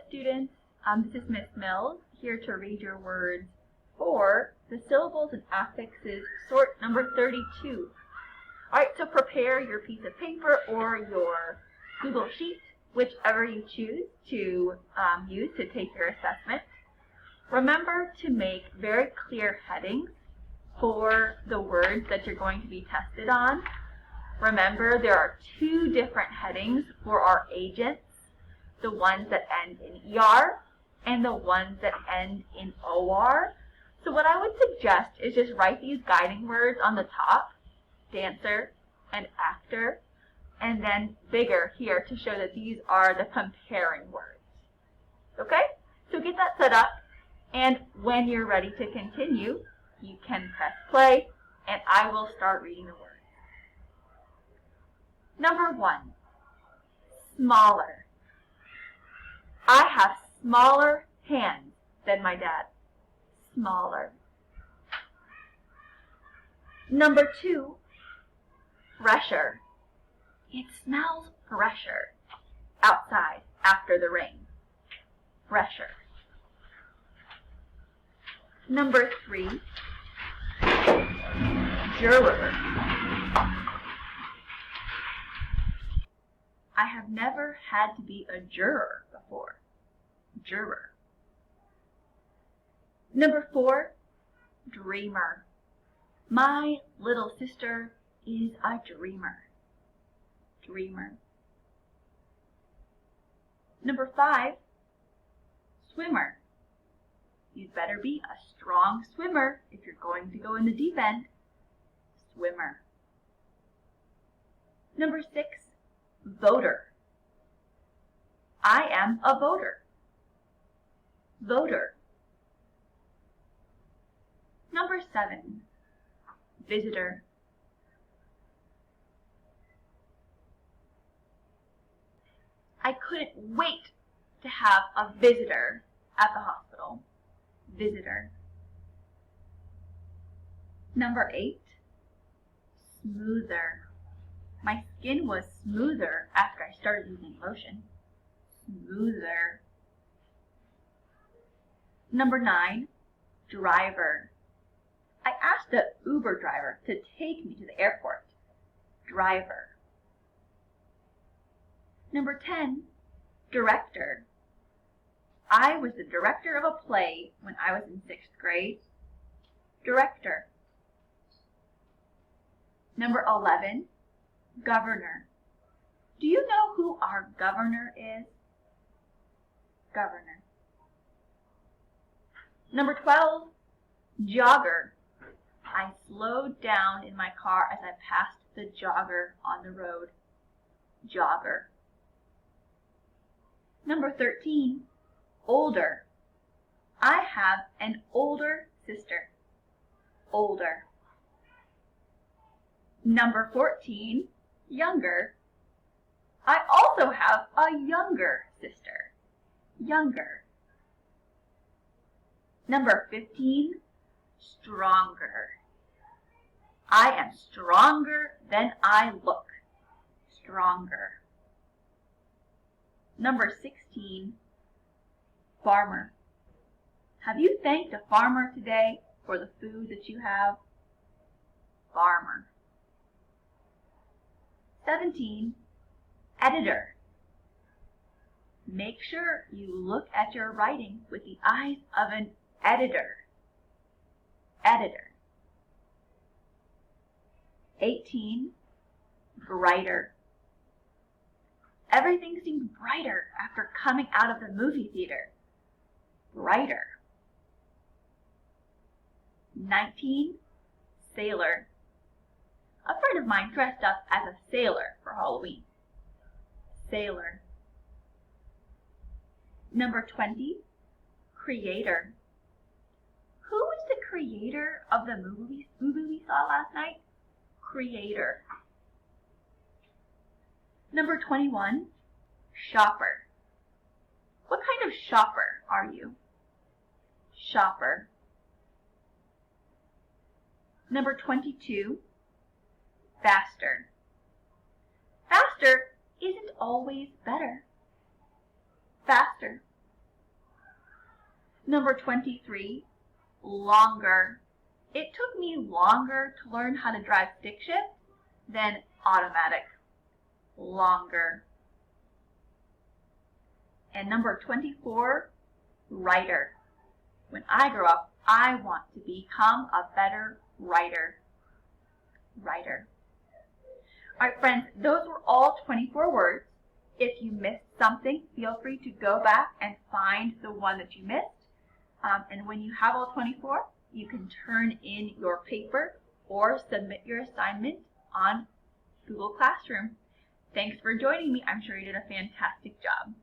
students. This is Miss Mills, here to read your words for the syllables and affixes sort number 32. Alright, so prepare your piece of paper or your Google Sheet, whichever you choose to use to take your assessment. Remember to make very clear headings for the words that you're going to be tested on. Remember, there are two different headings for our agents, the ones that end in ER and the ones that end in OR. So what I would suggest is just write these guiding words on the top, dancer and actor, and then bigger here to show that these are the comparing words. Okay? So get that set up, and when you're ready to continue, you can press play, and I will start reading the words. Number 1, smaller. I have smaller hands than my dad. Smaller. Number 2, fresher. It smells fresher outside after the rain. Fresher. Number 3, juror. I have never had to be a juror before. Juror. Number 4, dreamer. My little sister is a dreamer. Dreamer. Number 5, swimmer. You'd better be a strong swimmer if you're going to go in the deep end. Swimmer. Number 6, voter. I am a voter. Voter. Number 7, visitor. I couldn't wait to have a visitor at the hospital. Visitor. Number 8, smoother. My skin was smoother after I started using lotion. Smoother. Number 9, driver. I asked the Uber driver to take me to the airport. Driver. Number 10, director. I was the director of a play when I was in 6th grade. Director. Number 11, governor. Do you know who our governor is? Governor. Number 12, jogger. I slowed down in my car as I passed the jogger on the road. Jogger. Number 13, older. I have an older sister. Older. Number 14, younger. I also have a younger sister. Younger. Number 15, stronger. I am stronger than I look. Stronger. Number 16, farmer. Have you thanked a farmer today for the food that you have? Farmer. 17, editor. Make sure you look at your writing with the eyes of an editor. Editor. 18, brighter. Everything seemed brighter after coming out of the movie theater. Brighter. 19, sailor. A friend of mine dressed up as a sailor for Halloween. Sailor. Number 20, creator. Who was the creator of the movie we saw last night? Creator. Number 21, shopper. What kind of shopper are you? Shopper. Number 22, faster. Faster isn't always better. Faster. Number 23, longer. It took me longer to learn how to drive stick shift than automatic. Longer. And number 24, writer. When I grow up, I want to become a better writer. Writer. All right, friends, those were all 24 words. If you missed something, feel free to go back and find the one that you missed. And when you have all 24, you can turn in your paper or submit your assignment on Google Classroom. Thanks for joining me. I'm sure you did a fantastic job.